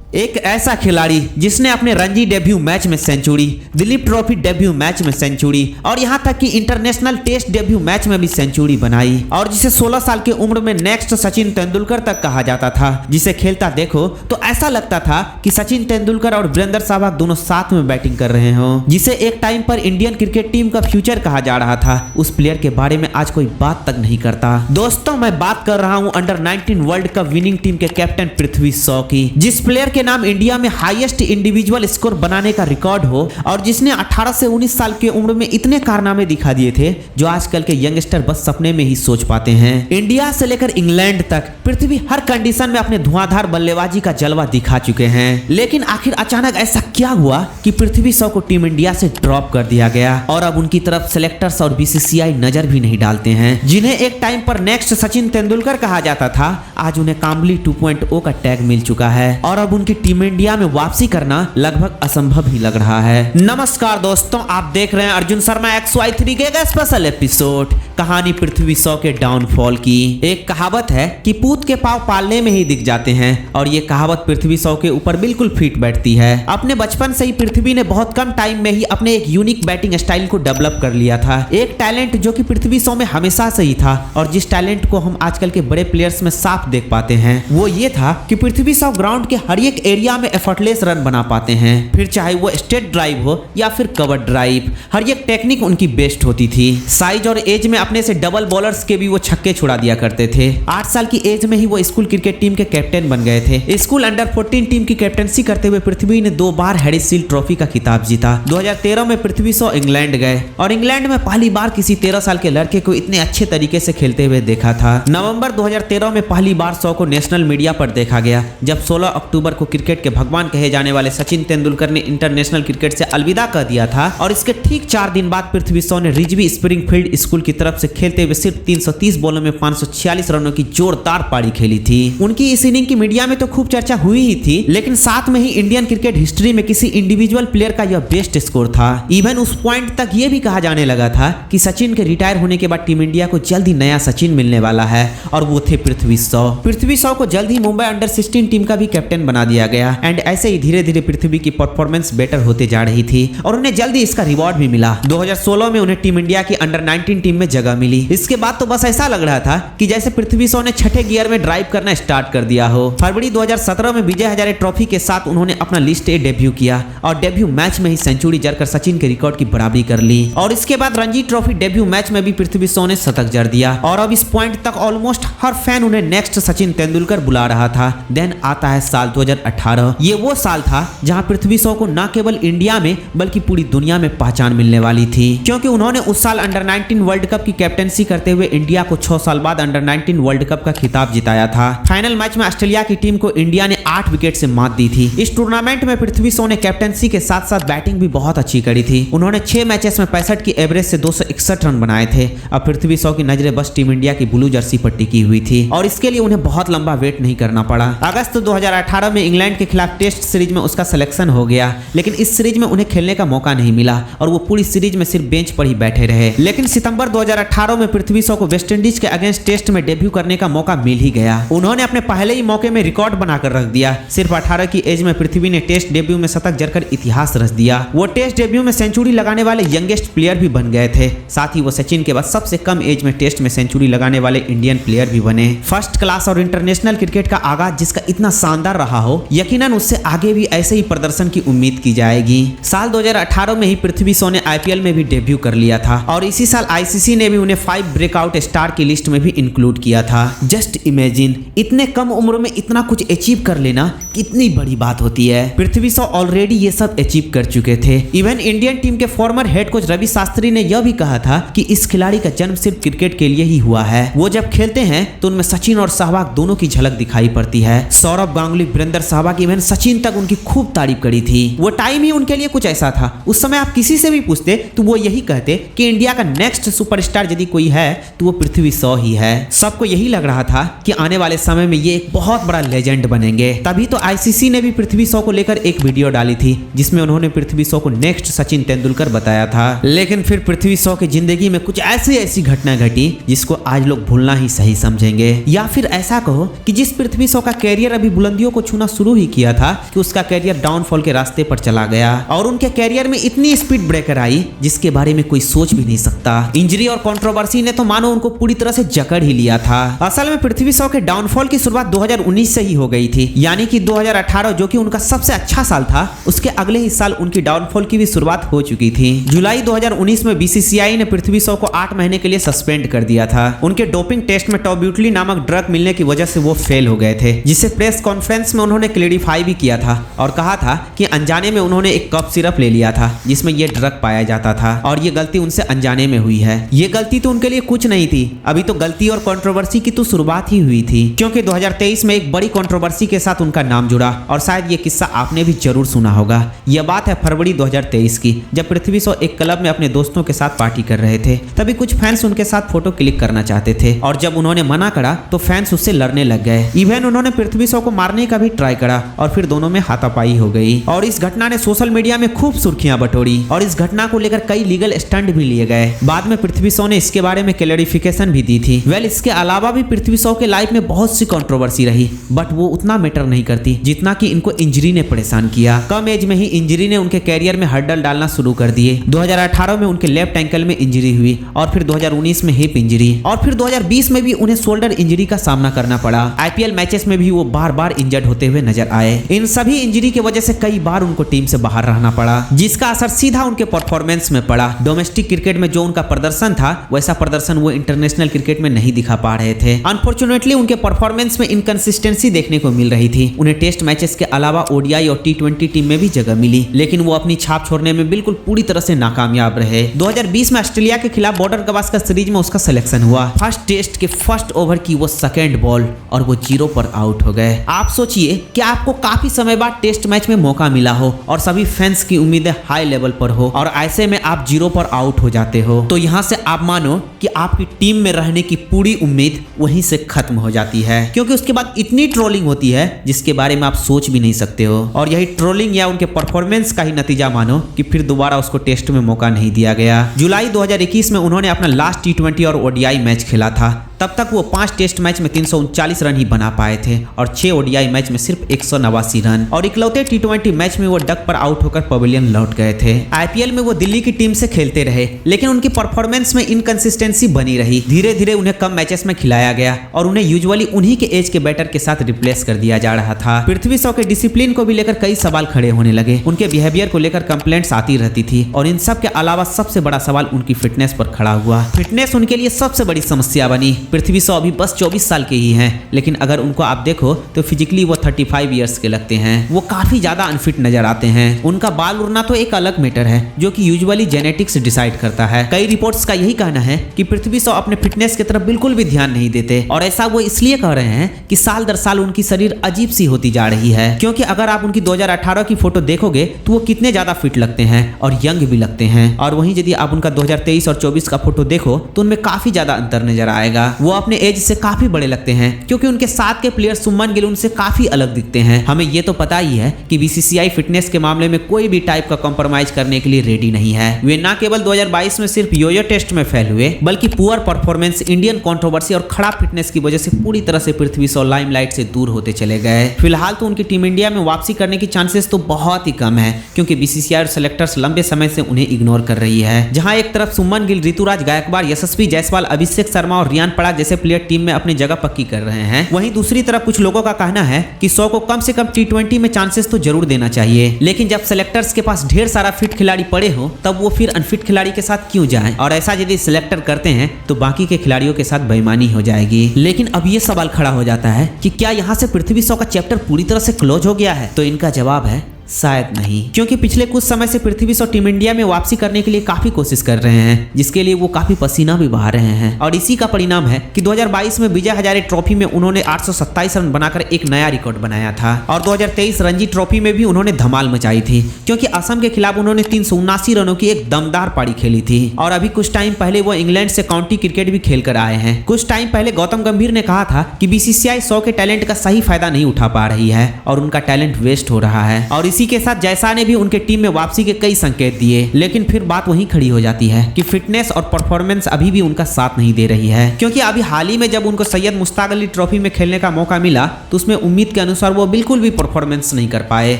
एक ऐसा खिलाड़ी जिसने अपने रणजी डेब्यू मैच में century, Dilip trophy debut match में सेंचुरी और यहां तक कि इंटरनेशनल टेस्ट डेब्यू मैच में भी सेंचुरी बनाई और जिसे 16 साल की उम्र में नेक्स्ट सचिन तेंदुलकर तक कहा जाता था, जिसे खेलता देखो तो ऐसा लगता था कि सचिन तेंदुलकर और वीरेंद्र सहवाग दोनों साथ में बैटिंग कर रहे हो, जिसे एक टाइम पर इंडियन क्रिकेट टीम का फ्यूचर कहा जा रहा था। उस प्लेयर के बारे में आज कोई बात तक नहीं करता। दोस्तों, मैं बात कर रहा हूं under 19 world cup winning team के कैप्टन पृथ्वी शॉ की, जिस प्लेयर के नाम इंडिया में हाईएस्ट इंडिविजुअल स्कोर बनाने का रिकॉर्ड हो और जिसने 18 से 19 साल की उम्र में इतने कारनामे दिखा दिए थे जो आजकल के यंगस्टर बस सपने में ही सोच पाते हैं। इंडिया से लेकर इंग्लैंड तक पृथ्वी हर कंडीशन में अपने धुआंधार बल्लेबाजी का जलवा दिखा चुके हैं, लेकिन आखिर अचानक ऐसा क्या हुआ कि पृथ्वी शॉ को टीम इंडिया से ड्रॉप कर दिया गया और अब उनकी तरफ सिलेक्टर्स और बीसीसीआई नजर भी नहीं डालते हैं। जिन्हें एक टाइम पर नेक्स्ट सचिन तेंदुलकर कहा जाता था, आज उन्हें काम्बली 2.0 का टैग मिल चुका है और अब उनकी टीम इंडिया में वापसी करना लगभग असंभव ही लग रहा है। नमस्कार दोस्तों, आप देख रहे हैं अर्जुन शर्मा XY3 के स्पेशल एपिसोड कहानी पृथ्वी शॉ के डाउनफॉल की। एक कहावत है कि पूत के पांव पालने में ही दिख जाते हैं और ये कहावत पृथ्वी शॉ के ऊपर बिल्कुल फिट बैठती है। अपने बचपन से ही पृथ्वी ने बहुत कम टाइम में ही अपने एक यूनिक बैटिंग स्टाइल को डेवलप कर लिया था। एक टैलेंट जो कि पृथ्वी शॉ में हमेशा से ही था और जिस टैलेंट को हम आजकल के बड़े प्लेयर्स में साफ देख पाते हैं वो ये था कि पृथ्वी शॉ ग्राउंड के हर एक एरिया में एफर्टलेस रन बना पाते हैं, फिर चाहे वो स्ट्रेट ड्राइव हो या फिर कवर ड्राइव, हर एक टेक्निक उनकी बेस्ट होती थी। साइज और एज में अपने से डबल बॉलर्स के भी वो छक्के छुड़ा दिया करते थे। 8 साल की एज में ही वो स्कूल क्रिकेट टीम के कैप्टन बन गए थे। स्कूल अंडर 14 टीम की कैप्टनसी करते हुए पृथ्वी ने 2 बार हैरिस शील्ड ट्रॉफी का खिताब जीता। 2013 में पृथ्वी शॉ इंग्लैंड गए और इंग्लैंड में पहली बार किसी 13 साल के लड़के को इतने अच्छे तरीके से खेलते हुए देखा था। नवंबर 2013 में पहली बार शॉ को नेशनल मीडिया पर देखा गया जब 16 अक्टूबर को क्रिकेट के भगवान कहे जाने वाले सचिन तेंदुलकर ने इंटरनेशनल क्रिकेट से अलविदा कर दिया था और इसके ठीक 4 दिन बाद पृथ्वी शॉ ने रिजवी स्प्रिंगफील्ड स्कूल की तरफ से खेलते हुए सिर्फ 330 बॉलों में 546 रनों की जोरदार पारी खेली थी। उनकी इस इनिंग की मीडिया में तो खूब चर्चा हुई ही थी, लेकिन साथ में ही इंडियन क्रिकेट हिस्ट्री में किसी इंडिविजुअल प्लेयर का यह बेस्ट स्कोर था। इवन उस पॉइंट तक यह भी कहा जाने लगा था कि सचिन के रिटायर होने के बाद टीम इंडिया को जल्द ही नया सचिन मिलने वाला है और वो थे पृथ्वी शॉ। पृथ्वी शॉ को जल्द ही मुंबई अंडर 16 टीम का भी कैप्टन बना दिया गया एंड ऐसे ही धीरे धीरे पृथ्वी की परफॉर्मेंस बेटर होते जा रही थी और उन्हें जल्दी इसका रिवॉर्ड भी मिला। 2016 में उन्हें टीम इंडिया की अंडर 19 टीम में जगह मिली। इसके बाद तो बस ऐसा लग रहा था कि जैसे पृथ्वी शॉ ने छठे गियर में ड्राइव करना स्टार्ट कर दिया हो। फरवरी 2017 में विजय हजारे ट्रॉफी के साथ उन्होंने अपना लिस्ट ए डेब्यू किया और डेब्यू मैच में ही सेंचुरी जड़कर सचिन के रिकॉर्ड की बराबरी कर ली और इसके बाद रणजी ट्रॉफी डेब्यू मैच में भी पृथ्वी शॉ ने शतक जड़ दिया और अब इस पॉइंट तक ऑलमोस्ट हर फैन उन्हें नेक्स्ट सचिन तेंदुलकर बुला रहा था। देन आता है साल 2018। ये वो साल था जहां पृथ्वी शॉ को न केवल इंडिया में बल्कि पूरी दुनिया में पहचान मिलने वाली थी, क्योंकि उन्होंने उस साल अंडर 19 वर्ल्ड कप की कैप्टनसी करते हुए इंडिया को 6 साल बाद अंडर 19 वर्ल्ड कप का खिताब जिताया था। फाइनल मैच में ऑस्ट्रेलिया की टीम को इंडिया ने 8 विकेट से मात दी थी। इस टूर्नामेंट में पृथ्वी शॉ ने कैप्टनसी के साथ साथ बैटिंग भी बहुत अच्छी करी थी। उन्होंने 6 मैचेस में 65 की एवरेज से 261 रन बनाए थे। अब पृथ्वी शॉ की नजरें बस टीम इंडिया की ब्लू जर्सी पर टिकी हुई थी और इसके लिए उन्हें बहुत लंबा वेट नहीं करना पड़ा। अगस्त 2018 में इंग्लैंड के खिलाफ टेस्ट सीरीज में उसका सिलेक्शन हो गया, लेकिन इस सीरीज में उन्हें खेलने का मौका नहीं मिला और वो पूरी सीरीज में सिर्फ बेंच पर ही बैठे रहे। लेकिन सितंबर 2018 में पृथ्वी शॉ को वेस्टइंडीज के अगेंस्ट टेस्ट में डेब्यू करने का मौका मिल ही गया। उन्होंने अपने पहले ही मौके में रिकॉर्ड बनाकर रख दिया। सिर्फ 18 की एज में पृथ्वी ने टेस्ट डेब्यू में शतक जड़कर इतिहास रच दिया। वो टेस्ट डेब्यू में सेंचुरी लगाने वाले यंगेस्ट प्लेयर भी बन गए थे। साथ ही वो सचिन के बाद सबसे कम एज में टेस्ट में सेंचुरी लगाने वाले इंडियन प्लेयर भी बने। फर्स्ट क्लास और इंटरनेशनल क्रिकेट का आगाज जिसका इतना शानदार रहा हो, यकीनन उससे आगे भी ऐसे ही प्रदर्शन की उम्मीद की जाएगी। साल 2018 में ही पृथ्वी शॉ ने आईपीएल में भी डेब्यू कर लिया था और इसी साल आईसीसी ने भी उन्हें 5 ब्रेकआउट स्टार की लिस्ट में भी इंक्लूड किया था। जस्ट इमेजिन, इतने कम उम्र में इतना कुछ अचीव कर लेना कितनी बड़ी बात होती है। पृथ्वी शॉ ऑलरेडी ये सब अचीव कर चुके थे। इवन इंडियन टीम के former head coach Ravi Shastri ने यह भी कहा था कि इस खिलाड़ी का जन्म सिर्फ क्रिकेट के लिए ही हुआ है। वो जब खेलते हैं तो उनमें सचिन और सहवाग दोनों की झलक दिखाई पड़ती है। सौरभ गांगुली, वीरेंद्र सहवाग, इवन सचिन तक उनकी खूब तारीफ करी थी। वो टाइम ही उनके लिए कुछ ऐसा था। उस समय आप किसी से भी पूछते तो वो यही कहते कि इंडिया का नेक्स्ट सुपरस्टार यदि कोई है तो वो पृथ्वी शॉ ही है। सबको यही लग रहा था कि आने वाले समय में ये एक बहुत बड़ा लेजेंड बनेंगे। तभी तो आईसीसी ने भी पृथ्वी शॉ को लेकर एक वीडियो डाली थी जिसमें उन्होंने पृथ्वी शॉ को नेक्स्ट सचिन तेंदुलकर बताया था। लेकिन फिर पृथ्वी शॉ की जिंदगी में कुछ ऐसी घटना घटी जिसको आज लोग भूलना ही सही समझेंगे, या फिर ऐसा कहो कि जिस पृथ्वी शॉ का कैरियर अभी बुलंदियों को छूना शुरू ही किया था कि उसका कैरियर डाउनफॉल के रास्ते पर चला गया और उनके कैरियर में इतनी स्पीड ब्रेकर आई जिसके बारे में कोई सोच भी नहीं सकता। इंजरी और कंट्रोवर्सी ने तो मानो उनको पूरी तरह से जकड़ ही लिया था। असल में पृथ्वी शॉ के डाउनफॉल की शुरुआत 2019 से ही हो गई थी, यानी कि 2018 जो कि उनका सबसे अच्छा साल था, उसके अगले ही साल उनकी डाउनफॉल की भी शुरुआत हो चुकी थी। जुलाई 2019 में बीसीसीआई ने पृथ्वी शॉ को 8 महीने के लिए सस्पेंड कर दिया था। उनके डोपिंग टेस्ट में टॉब्यूटली नामक ड्रग मिलने की वजह से वो फेल हो गए थे, जिसे प्रेस कॉन्फ्रेंस में उन्होंने क्लैरिफाई भी किया था और कहा था कि अनजाने में उन्होंने एक कप सिरप ले लिया था जिसमें यह ड्रग पाया जाता था और ये गलती उनसे अनजाने में हुई है। ये गलती तो उनके लिए कुछ नहीं थी, अभी तो गलती और कंट्रोवर्सी की तो शुरुआत ही हुई थी, क्योंकि 2023 में एक बड़ी कंट्रोवर्सी के साथ उनका नाम जुड़ा और शायद ये किस्सा आपने भी जरूर सुना होगा। यह बात है फरवरी 2023 की, जब पृथ्वी शॉ एक क्लब में अपने दोस्तों के साथ पार्टी कर रहे थे। तभी कुछ फैंस उनके साथ फोटो क्लिक करना चाहते थे और जब उन्होंने मना करा तो फैंस उससे लड़ने लग गए। इवन उन्होंने पृथ्वी शॉ को मारने का भी ट्राई करा और फिर दोनों में हाथापाई हो गई और इस घटना ने सोशल मीडिया में खूब सुर्खियां बटोरी और इस घटना को लेकर कई लीगल स्टंट भी लिए गए। बाद में पृथ्वी शॉ ने इसके बारे में क्लैरिफिकेशन भी दी थी। इसके अलावा भी पृथ्वी शॉ के लाइफ में बहुत सी कंट्रोवर्सी रही, बट वो उतना मैटर नहीं करती जितना कि इनको इंजरी ने परेशान किया। कम एज में ही इंजरी ने उनके कैरियर में हर्डल डालना शुरू कर दिए। 2018 में उनके लेफ्ट एंकल में इंजरी हुई और फिर 2019 में हिप इंजरी और फिर 2020 में भी उन्हें शोल्डर इंजरी का सामना करना पड़ा। आईपीएल मैचेस में भी वो बार बार इंजर्ड होते हुए नजर आए। इन सभी इंजरी की वजह से कई बार उनको टीम से बाहर रहना पड़ा, जिसका असर सीधा उनके परफॉर्मेंस में पड़ा। डोमेस्टिक क्रिकेट में जो उनका प्रदर्शन था वैसा प्रदर्शन वो इंटरनेशनल क्रिकेट में नहीं दिखा पा रहे थे। अनफॉर्चुनेटली उनके परफॉर्मेंस में इनकंसिस्टेंसी देखने को मिल रही थी। उन्हें टेस्ट मैचेस के अलावा ओडीआई और टी20 टीम में भी जगह मिली, लेकिन वो अपनी छाप छोड़ने में बिल्कुल पूरी तरह से नाकामयाब रहे। 2020 में ऑस्ट्रेलिया के खिलाफ बॉर्डर गवास्कर सीरीज में उसका सिलेक्शन हुआ। फर्स्ट टेस्ट के फर्स्ट ओवर की वो सेकंड बॉल और वो 0 पर आउट हो गए। आप सोचिए कि आपको काफी समय बाद टेस्ट मैच में मौका मिला हो और सभी फैंस की उम्मीदें हाई लेवल पर हो और ऐसे में आप 0 पर आउट हो जाते हो, तो यहाँ से आप मानो कि आपकी टीम में रहने की पूरी उम्मीद वहीं से खत्म हो जाती है, क्योंकि उसके बाद इतनी ट्रोलिंग होती है जिसके बारे में आप सोच भी नहीं सकते हो। और यही ट्रोलिंग या उनके परफॉर्मेंस का ही नतीजा मानो कि फिर दोबारा उसको टेस्ट में मौका नहीं दिया गया। जुलाई 2021 में उन्होंने अपना लास्ट टी20 और ओडीआई मैच खेला था। तब तक वो 5 टेस्ट मैच में 339 रन ही बना पाए थे और 6 ओडीआई मैच में सिर्फ 189 रन और इकलौते टी20 मैच में वो डक पर आउट होकर पवेलियन लौट गए थे। आईपीएल में वो दिल्ली की टीम से खेलते रहे, लेकिन उनकी परफॉर्मेंस में इनकंसिस्टेंसी बनी रही। धीरे धीरे उन्हें कम मैचेस में खिलाया गया और उन्हें यूजुअली उन्हीं के एज के बैटर के साथ रिप्लेस कर दिया जा रहा था। पृथ्वी शॉ के डिसिप्लिन को भी लेकर कई सवाल खड़े होने लगे। उनके बिहेवियर को लेकर कंप्लेंट्स आती रहती थी और इन सब के अलावा सबसे बड़ा सवाल उनकी फिटनेस पर खड़ा हुआ। फिटनेस उनके लिए सबसे बड़ी समस्या बनी। पृथ्वी शॉ अभी बस 24 साल के ही हैं, लेकिन अगर उनको आप देखो तो फिजिकली वो 35 इयर्स के लगते हैं। वो काफी ज्यादा अनफिट नजर आते हैं। उनका बाल उड़ना तो एक अलग मैटर है जो कि यूजुअली जेनेटिक्स डिसाइड करता है। कई रिपोर्ट्स का यही कहना है कि पृथ्वी शॉ अपने फिटनेस की तरफ बिल्कुल भी ध्यान नहीं देते और ऐसा वो इसलिए कह रहे हैं कि साल दर साल उनकी शरीर अजीब सी होती जा रही है। क्योंकि अगर आप उनकी 2018 की फोटो देखोगे तो वो कितने ज्यादा फिट लगते हैं और यंग भी लगते हैं, और वहीं यदि आप उनका 2023 और 24 का फोटो देखो तो उनमें काफी ज्यादा अंतर नजर आएगा। वो अपने एज से काफी बड़े लगते हैं, क्योंकि उनके साथ के प्लेयर सुमन गिल उनसे काफी अलग दिखते हैं। हमें ये तो पता ही है कि बीसीसीआई फिटनेस के मामले में कोई भी टाइप का कॉम्प्रोमाइज करने के लिए रेडी नहीं है। वे न केवल 2022 में सिर्फ योयो टेस्ट में फेल हुए, बल्कि पुअर परफॉर्मेंस, इंडियन कंट्रोवर्सी और खराब फिटनेस की वजह से पूरी तरह से पृथ्वी शॉ लाइमलाइट से दूर होते चले गए। फिलहाल तो उनकी टीम इंडिया में वापसी करने की चांसेस तो बहुत ही कम है, क्योंकि बीसीसीआई और सेलेक्टर्स लंबे समय से उन्हें इग्नोर कर रही है। जहां एक तरफ सुमन गिल, ऋतुराज गायकवाड़, यशस्वी जायसवाल, अभिषेक शर्मा और रियान पराग जैसे प्लेयर टीम में अपनी जगह पक्की कर रहे हैं, वहीं दूसरी तरफ कुछ लोगों का कहना है कि शॉ को कम से कम टी20 में चांसेस तो जरूर देना चाहिए। लेकिन जब सेलेक्टर्स के पास ढेर सारा फिट खिलाड़ी पड़े हो तब वो फिर अनफिट खिलाड़ी के साथ क्यों जाएं? और ऐसा यदि सिलेक्टर करते हैं तो बाकी के खिलाड़ियों के साथ बेईमानी हो जाएगी। लेकिन अब ये सवाल खड़ा हो जाता है कि क्या यहाँ से पृथ्वी शॉ का चैप्टर पूरी तरह से क्लोज हो गया है? तो इनका जवाब है शायद नहीं, क्योंकि पिछले कुछ समय से पृथ्वी शॉ टीम इंडिया में वापसी करने के लिए काफी कोशिश कर रहे हैं, जिसके लिए वो काफी पसीना भी बहा रहे हैं। और इसी का परिणाम है कि 2022 में विजय हजारे ट्रॉफी में उन्होंने 827 रन बनाकर एक नया रिकॉर्ड बनाया था और 2023 रणजी ट्रॉफी में भी उन्होंने धमाल मचाई थी, क्योंकि असम के खिलाफ उन्होंने 379 रनों की एक दमदार पारी खेली थी। और अभी कुछ टाइम पहले वो इंग्लैंड से काउंटी क्रिकेट भी खेल कर आए हैं। कुछ टाइम पहले गौतम गंभीर ने कहा था कि बीसीसीआई शॉ के टैलेंट का सही फायदा नहीं उठा पा रही है और उनका टैलेंट वेस्ट हो रहा है। और इसी के साथ जयसा ने भी उनके टीम में वापसी के कई संकेत दिए, लेकिन फिर बात वहीं खड़ी हो जाती है कि फिटनेस और परफॉर्मेंस अभी भी उनका साथ नहीं दे रही है। क्योंकि अभी हाल ही में जब उनको सैयद मुश्ताक अली ट्रॉफी में खेलने का मौका मिला तो उसमें उम्मीद के अनुसार वो बिल्कुल भी परफॉर्मेंस नहीं कर पाए,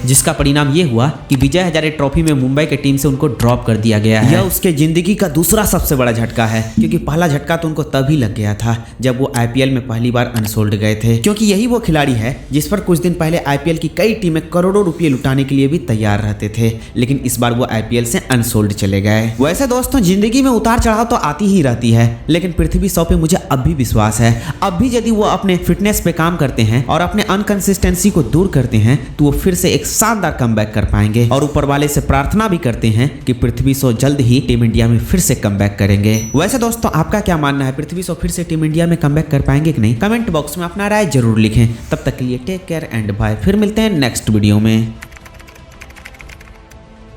जिसका परिणाम ये हुआ कि विजय हजारे ट्रॉफी में मुंबई की टीम से उनको ड्रॉप कर दिया गया है। यह उसके जिंदगी का दूसरा सबसे बड़ा झटका है, क्योंकि पहला झटका तो उनको तभी लग गया था जब वो आईपीएल में पहली बार अनसोल्ड गए थे, क्योंकि यही वो खिलाड़ी है जिस पर कुछ दिन पहले आईपीएल की कई टीमें करोड़ों रुपए लुटाने के लिए भी तैयार रहते थे, लेकिन इस बार वो आईपीएल से अनसोल्ड चले गए। वैसे दोस्तों जिंदगी में उतार चढ़ाव तो आती ही रहती है, लेकिन पृथ्वी शॉ पे मुझे अब भी विश्वास है। अब भी यदि वो अपने फिटनेस पे काम करते हैं और अपने अनकंसिस्टेंसी को दूर करते हैं तो वो फिर से एक शानदार कमबैक कर पाएंगे, और ऊपर वाले से प्रार्थना भी करते हैं कि पृथ्वी शॉ जल्द ही टीम इंडिया में फिर से कमबैक करेंगे। वैसे दोस्तों आपका क्या मानना है, पृथ्वी शॉ फिर से टीम इंडिया में कमबैक कर पाएंगे कि नहीं? कमेंट बॉक्स में अपना राय जरूर लिखें। तब तक के लिए टेक केयर एंड बाय, फिर मिलते हैं नेक्स्ट वीडियो में।